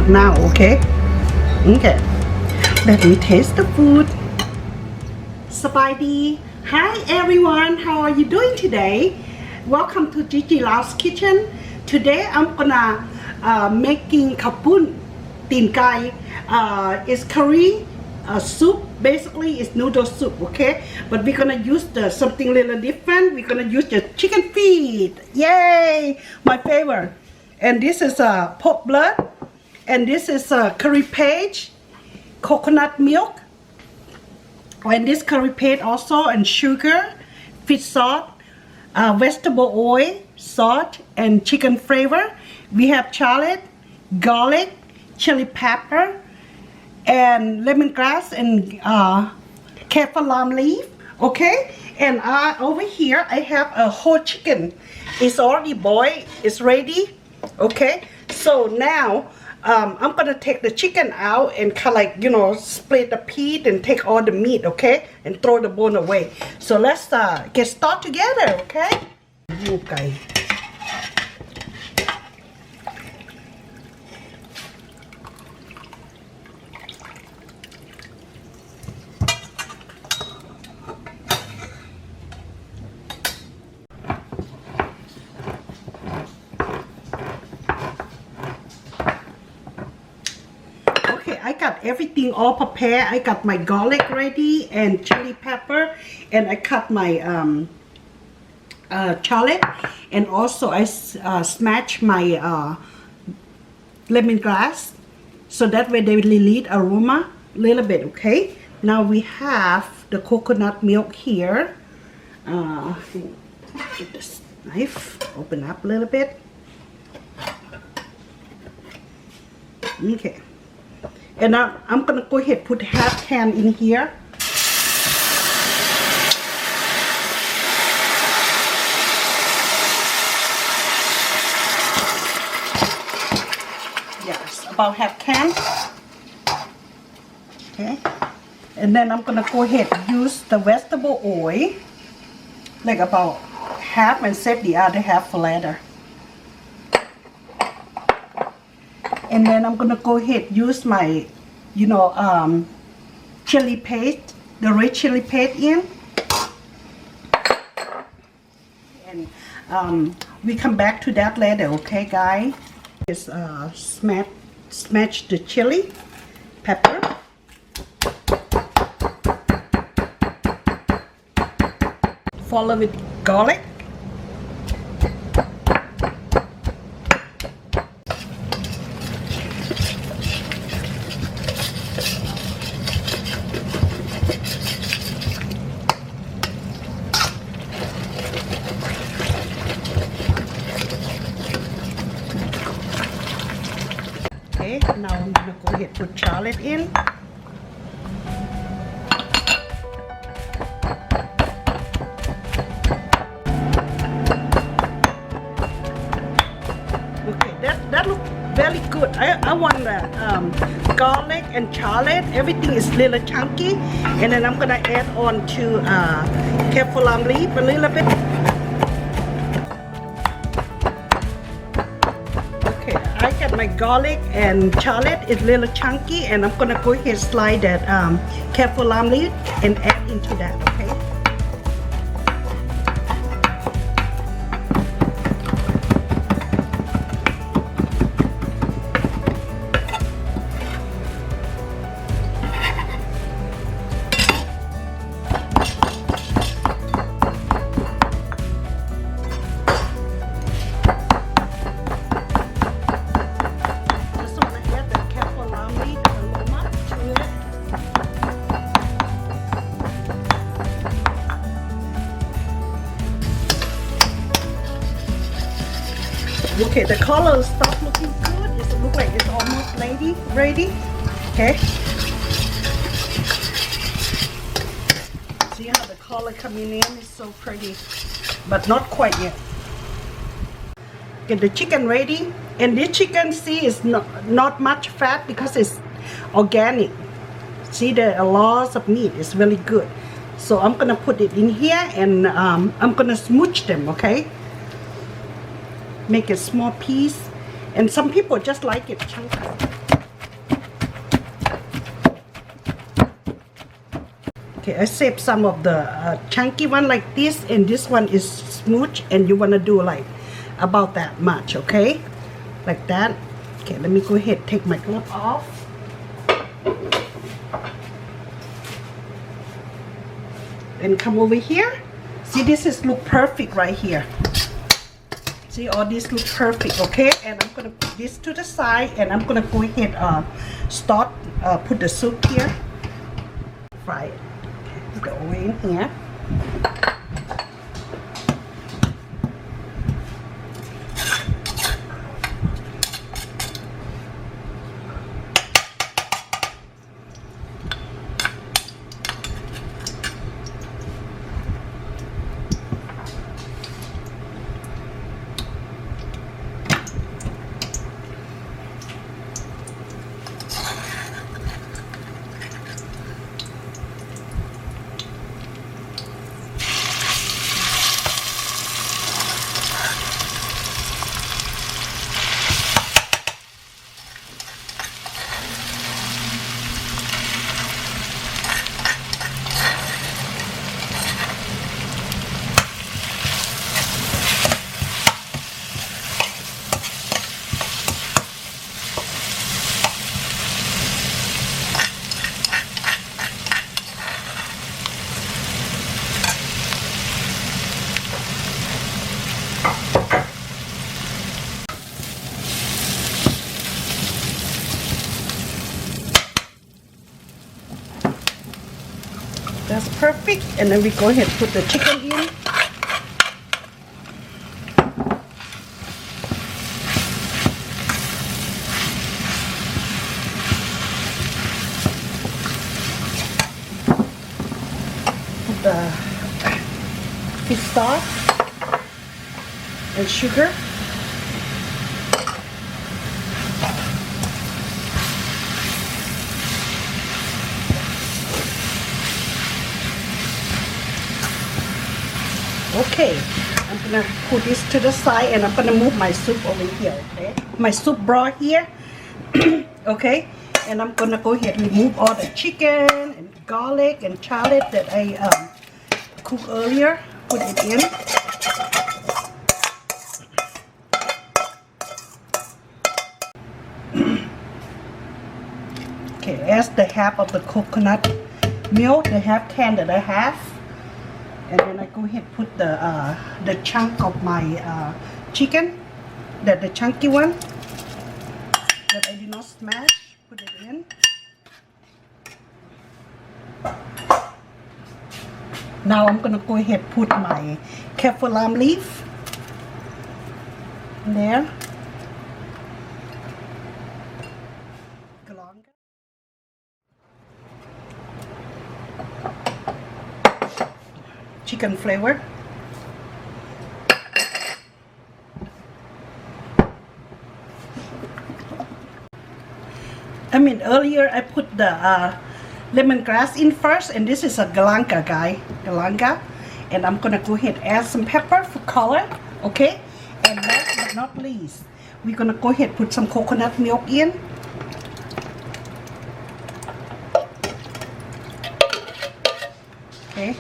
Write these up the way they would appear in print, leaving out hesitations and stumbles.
not now, okay? Okay. Let me taste the food. Sabadi. Hi everyone, how are you doing today? Welcome to Gigi Lao's kitchen. Today I'm gonna making Kha-Poon Tin Kai. It's curry soup. Basically it's noodle soup, okay? But we're gonna use something a little different. We're gonna use the chicken feet. Yay! My favorite. And this is pork blood. And this is curry paste, coconut milk. And this curry paste also, and sugar, fish salt, vegetable oil, salt, and chicken flavor. We have shallot, garlic, chili pepper, and lemongrass, and kaffir lime leaf. Okay, and over here I have a whole chicken. It's already boiled. It's ready. Okay, so now I'm gonna take the chicken out and kind of like, you know, split the piece and take all the meat, okay, and throw the bone away. So let's get started together, okay? Okay. I got everything all prepared. I got my garlic ready and chili pepper, and I cut my shallot, and also I smashed my lemongrass, so that way they release aroma a little bit. Okay, now we have the coconut milk here. Get this knife, open up a little bit. Okay. And now I'm gonna go ahead and put half can in here. Yes, about half can. Okay. And then I'm gonna go ahead and use the vegetable oil, like about half, and save the other half for later. And then I'm gonna go ahead and use my, you know, chili paste, the red chili paste in. And we come back to that later, okay, guys? Just smash the chili pepper. Follow with garlic. Now I'm going to go ahead and put shallot in. Okay, that looks very good. I want the garlic and shallot. Everything is a little chunky. And then I'm going to add on to kaffir lime leaf a little bit. My garlic and shallot is a little chunky, and I'm gonna go ahead and slide that kaffir lime leaf and add into that, okay? Okay, the color starts looking good. It looks like it's almost ready. Okay. See how the color coming in is so pretty, but not quite yet. Get the chicken ready, and this chicken, see, is not much fat because it's organic. See, there are lots of meat. It's really good. So I'm gonna put it in here, and I'm gonna smooch them. Okay. Make a small piece, and some people just like it chunky. Okay, I saved some of the chunky one like this, and this one is smooth, and you want to do like about that much, okay? Like that. Okay, let me go ahead take my glove off. And come over here. See, this is look perfect right here. See, all this look perfect, okay? And I'm gonna put this to the side, and I'm gonna go ahead start put the soup here. Fry it. Put the oil in here. That's perfect. And then we go ahead and put the chicken in. Put the fish sauce and sugar. Okay, I'm gonna put this to the side, and I'm gonna move my soup over here, okay? My soup broth here, okay? And I'm gonna go ahead and remove all the chicken and garlic and shallot that I cooked earlier. Put it in. Okay, that's the half of the coconut milk, the half can that I have. And then I go ahead and put the chunk of my chicken, the chunky one that I did not smash. Put it in. Now I'm gonna go ahead and put my kaffir lime leaf in there. Chicken flavor. I mean, earlier I put the lemongrass in first, and this is a galanga, galanga. And I'm gonna go ahead and add some pepper for color, okay? And last but not least, we're gonna go ahead and put some coconut milk in. Okay.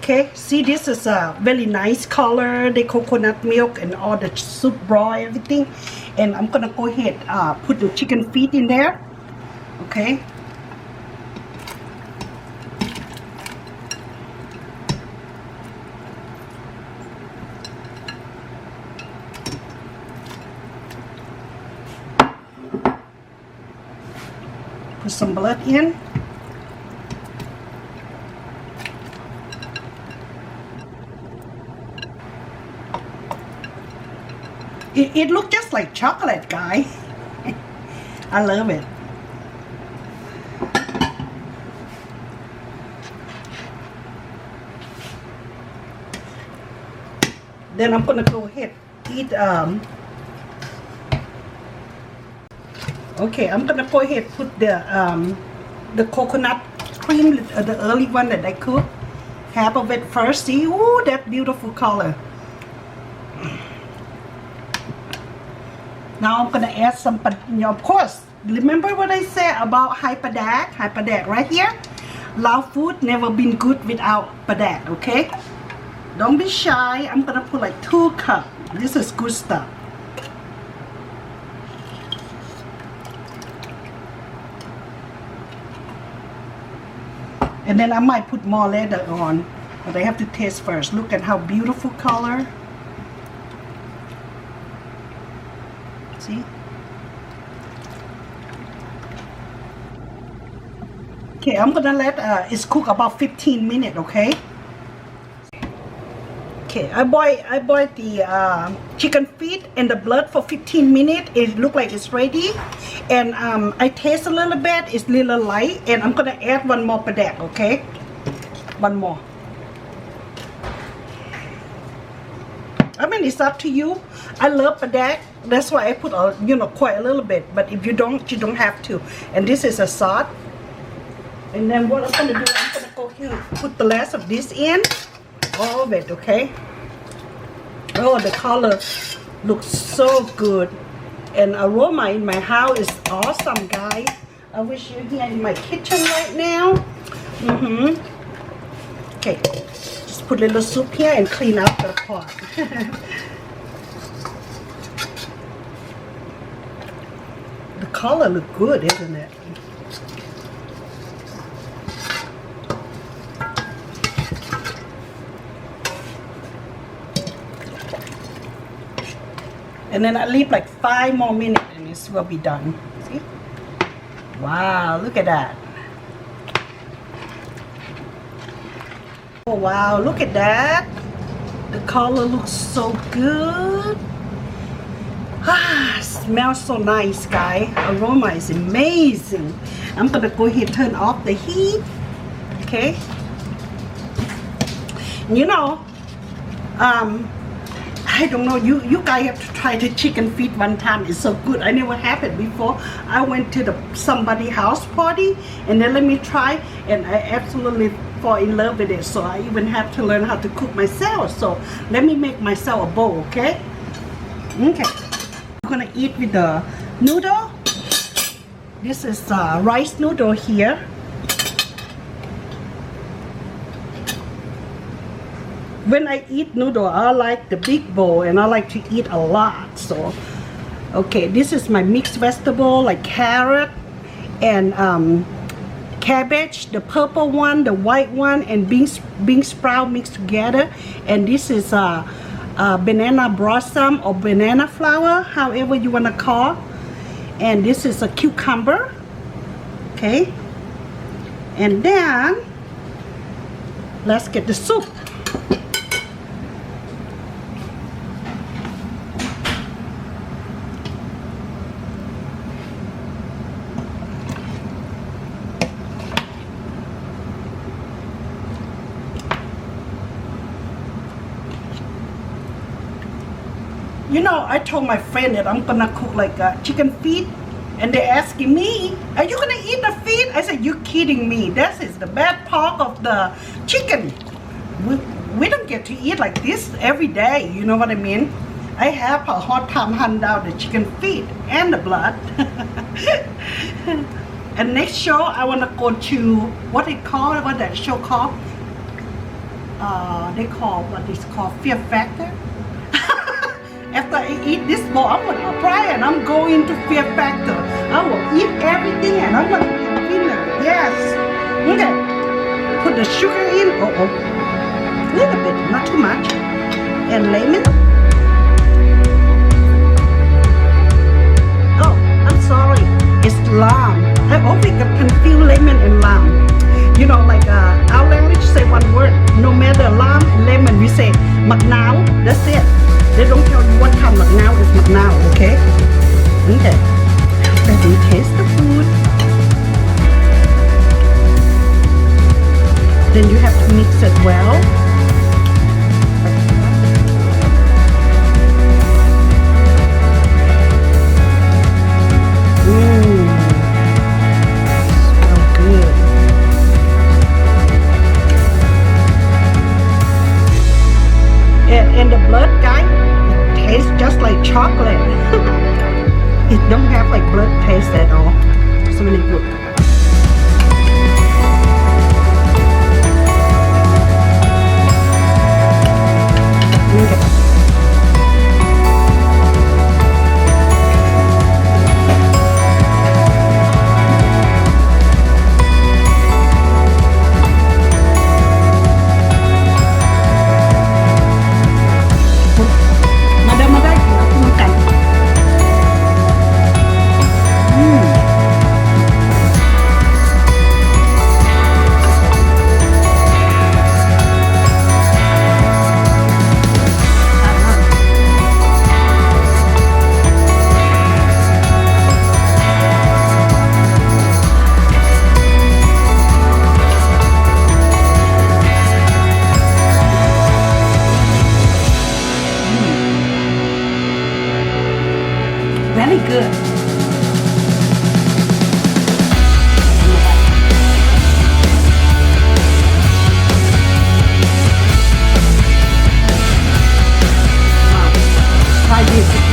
Okay, see, this is a very nice color, the coconut milk and all the soup broth, everything. And I'm gonna go ahead put the chicken feet in there, okay? Put some blood in. It looks just like chocolate, guy. I love it. Then I'm gonna go ahead eat. Okay, I'm gonna go ahead put the coconut cream, the early one that I cooked. Half of it first. See, ooh, that beautiful color. Now I'm gonna add some, of course, remember what I said about Padek? Padek right here. Lao Food never been good without Padek, okay? Don't be shy. I'm gonna put like 2 cups. This is good stuff. And then I might put more later on, but I have to taste first. Look at how beautiful color. See? Okay, I'm gonna let it cook about 15 minutes, okay? Okay, I boil the chicken feet and the blood for 15 minutes. It look like it's ready, and I taste a little bit. It's a little light, and I'm gonna add 1 more Padek, okay? 1 more. I mean, it's up to you. I love Padek. That's why I put quite a little bit. But if you don't have to. And this is a sauce. And then what I'm gonna do, I'm gonna go here and put the rest of this in. All of it, okay? Oh, the color looks so good, and aroma in my house is awesome, guys. I wish you're here in my kitchen right now. Okay, just put a little soup here and clean out the pot. The color looks good, isn't it? And then I leave like 5 more minutes and this will be done. See? Wow, look at that. Oh wow, look at that. The color looks so good. Ah, smells so nice, guys. Aroma is amazing. I'm gonna go ahead and turn off the heat. Okay. You know, I don't know, you guys have to try the chicken feet one time. It's so good. I never had it before. I went to somebody house party and they let me try, and I absolutely fall in love with it. So I even have to learn how to cook myself. So let me make myself a bowl, okay? Okay. I'm gonna eat with the noodle. This is rice noodle here. When I eat noodle, I like the big bowl and I like to eat a lot. So, okay, this is my mixed vegetable like carrot and cabbage, the purple one, the white one, and bean sprout mixed together. And this is banana blossom or banana flower, however you want to call. And this is a cucumber. Okay. And then let's get the soup. You know, I told my friend that I'm gonna cook like chicken feet, and they're asking me, are you gonna eat the feet? I said, you kidding me? That is the bad part of the chicken. We don't get to eat like this every day, you know what I mean? I have a hard time hunting down the chicken feet and the blood. And next show, I wanna go to, what that show called? They call, what is called Fear Factor. After I eat this bowl, I'm going to apply and I'm going to Fear Factor. I will eat everything and I'm going to be a winner. Yes. Okay. Put the sugar in. A little bit, not too much. And lemon. Oh, I'm sorry. It's lime. I always get confused lemon and lime. You know, like our language say one word. No matter lime and lemon, we say McNow. That's it. They don't tell you what kind of now is now, okay? Okay. Let me taste the food. Then you have to mix it well. So good. And the blood, guys, tastes just like chocolate. it don't have like blood taste at all. It's really good. Very good. Try this.